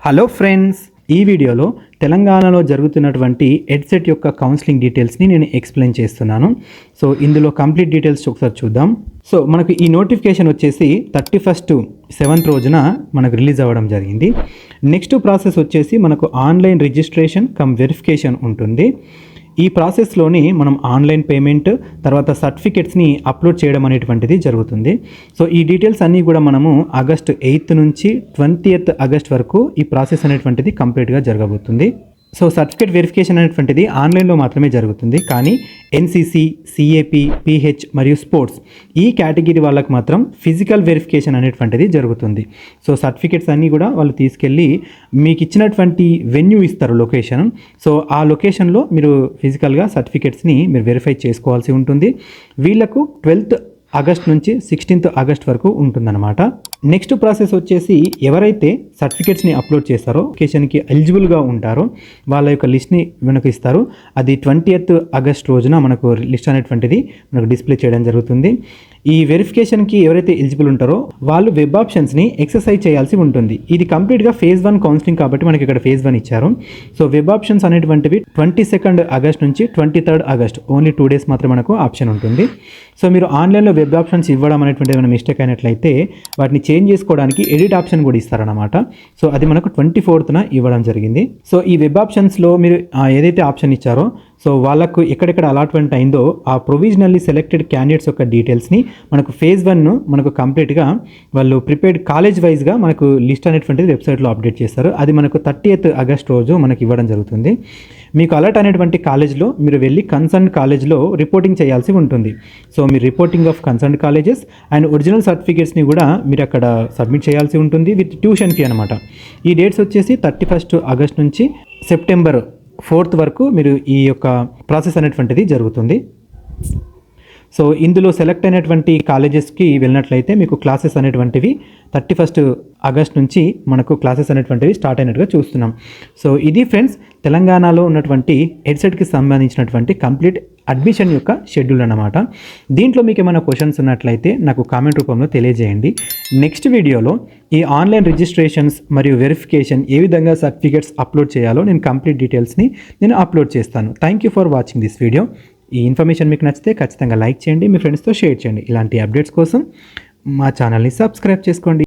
Hello friends, ఈ వీడియోలో తెలంగాణలో జరుగుతున్నటువంటి ఎడ్సెట్ యొక్క కౌన్సిలింగ్ డీటెయిల్స్ని నేను ఎక్స్ప్లెయిన్ చేస్తున్నాను. సో ఇందులో కంప్లీట్ డీటెయిల్స్ ఒకసారి చూద్దాం. సో మనకు ఈ నోటిఫికేషన్ వచ్చేసి 31 7th రోజున మనకు రిలీజ్ అవ్వడం జరిగింది. నెక్స్ట్ ప్రాసెస్ వచ్చేసి మనకు ఆన్లైన్ రిజిస్ట్రేషన్ కమ్ వెరిఫికేషన్ ఉంటుంది. ఈ ప్రాసెస్లోని మనం ఆన్లైన్ పేమెంట్ తర్వాత సర్టిఫికెట్స్ని అప్లోడ్ చేయడం అనేటువంటిది జరుగుతుంది. సో ఈ డీటెయిల్స్ అన్నీ కూడా మనము ఆగస్ట్ 8th నుంచి 20th ఆగస్ట్ వరకు ఈ ప్రాసెస్ అనేటువంటిది కంప్లీట్గా జరగబోతుంది. సో సర్టిఫికేట్ వెరిఫికేషన్ అనేటువంటిది ఆన్లైన్లో మాత్రమే జరుగుతుంది. కానీ ఎన్సీసీ, సిఏపి, పిహెచ్ మరియు స్పోర్ట్స్ ఈ కేటగిరీ వాళ్ళకి మాత్రం ఫిజికల్ వెరిఫికేషన్ అనేటువంటిది జరుగుతుంది. సో సర్టిఫికేట్స్ అన్నీ కూడా వాళ్ళు తీసుకెళ్ళి మీకు ఇచ్చినటువంటి వెన్యూ ఇస్తారు, లొకేషన్. సో ఆ లొకేషన్లో మీరు ఫిజికల్గా సర్టిఫికేట్స్ని మీరు వెరిఫై చేసుకోవాల్సి ఉంటుంది. వీళ్ళకు 12th ఆగస్ట్ నుంచి 16th ఆగస్ట్ వరకు ఉంటుందన్నమాట. నెక్స్ట్ ప్రాసెస్ వచ్చేసి ఎవరైతే సర్టిఫికేట్స్ని అప్లోడ్ చేస్తారో, లొకేషన్కి ఎలిజిబుల్గా ఉంటారో వాళ్ళ యొక్క లిస్ట్ని మనకు ఇస్తారు. అది 20th ఆగస్ట్ రోజున మనకు లిస్ట్ అనేటువంటిది మనకు డిస్ప్లే చేయడం జరుగుతుంది. ఈ వెరిఫికేషన్కి ఎవరైతే ఎలిజిబుల్ ఉంటారో వాళ్ళు వెబ్ ఆప్షన్స్ని ఎక్సర్సైజ్ చేయాల్సి ఉంటుంది. ఇది కంప్లీట్గా ఫేజ్ 1 కౌన్సిలింగ్ కాబట్టి మనకి ఇక్కడ ఫేజ్ 1 ఇచ్చారు. సో వెబ్ ఆప్షన్స్ అనేటువంటివి 22nd ఆగస్ట్ నుంచి 23rd ఆగస్ట్ ఓన్లీ 2 days మాత్రం మనకు ఆప్షన్ ఉంటుంది. సో మీరు ఆన్లైన్లో వెబ్ ఆప్షన్స్ ఇవ్వడం అనేటువంటి ఏమైనా మిస్టేక్ అయినట్లయితే వాటిని చేంజ్ చేసుకోవడానికి ఎడిట్ ఆప్షన్ కూడా ఇస్తారనమాట. సో అది మనకు 24th ఇవ్వడం జరిగింది. సో ఈ వెబ్ ఆప్షన్స్లో మీరు ఏదైతే ఆప్షన్ ఇచ్చారో సో వాళ్ళకు ఎక్కడెక్కడ అలాట్మెంట్ అయిందో ఆ ప్రొవిజనల్లీ సెలెక్టెడ్ క్యాండిడేట్స్ యొక్క డీటెయిల్స్ని మనకు ఫేజ్ 1 మనకు కంప్లీట్గా వాళ్ళు ప్రిపేర్డ్ కాలేజ్ వైజ్గా మనకు లిస్ట్ అనేటువంటిది వెబ్సైట్లో అప్డేట్ చేస్తారు. అది మనకు 30th ఆగస్ట్ రోజు మనకి ఇవ్వడం జరుగుతుంది. మీకు అలర్ట్ అనేటువంటి కాలేజ్లో మీరు వెళ్ళి కన్సర్న్ కాలేజ్లో రిపోర్టింగ్ చేయాల్సి ఉంటుంది. సో మీరు reporting of concern colleges and original సర్టిఫికేట్స్ని కూడా మీరు అక్కడ సబ్మిట్ చేయాల్సి ఉంటుంది విత్ ట్యూషన్ ఫీ అనమాట. ఈ డేట్స్ వచ్చేసి 31st ఆగస్ట్ నుంచి సెప్టెంబర్ 4th వరకు మీరు ఈ యొక్క ప్రాసెస్ అనేటువంటిది జరుగుతుంది. సో ఇందులో సెలెక్ట్ అయినటువంటి కాలేజెస్కి వెళ్ళినట్లయితే మీకు క్లాసెస్ అనేటువంటివి 31st ఆగస్ట్ నుంచి మనకు క్లాసెస్ అనేటువంటివి స్టార్ట్ అయినట్టుగా చూస్తున్నాం. సో ఇది ఫ్రెండ్స్ తెలంగాణలో ఉన్నటువంటి ఎడ్సెట్కి సంబంధించినటువంటి కంప్లీట్ అడ్మిషన్ యొక్క షెడ్యూల్ అన్నమాట. దీంట్లో మీకు ఏమైనా క్వశ్చన్స్ ఉన్నట్లయితే నాకు కామెంట్ రూపంలో తెలియజేయండి. నెక్స్ట్ వీడియోలో ఈ ఆన్లైన్ రిజిస్ట్రేషన్స్ మరియు వెరిఫికేషన్ ఏ విధంగా సర్టిఫికేట్స్ అప్లోడ్ చేయాలో నేను కంప్లీట్ డీటెయిల్స్ని నేను అప్లోడ్ చేస్తాను. Thank you for watching this video. ఈ ఇన్ఫర్మేషన్ మీకు నచ్చితే ఖచ్చితంగా లైక్ చేయండి, మీ ఫ్రెండ్స్తో షేర్ చేయండి. ఇలాంటి అప్డేట్స్ కోసం మా ఛానల్ని సబ్స్క్రైబ్ చేసుకోండి.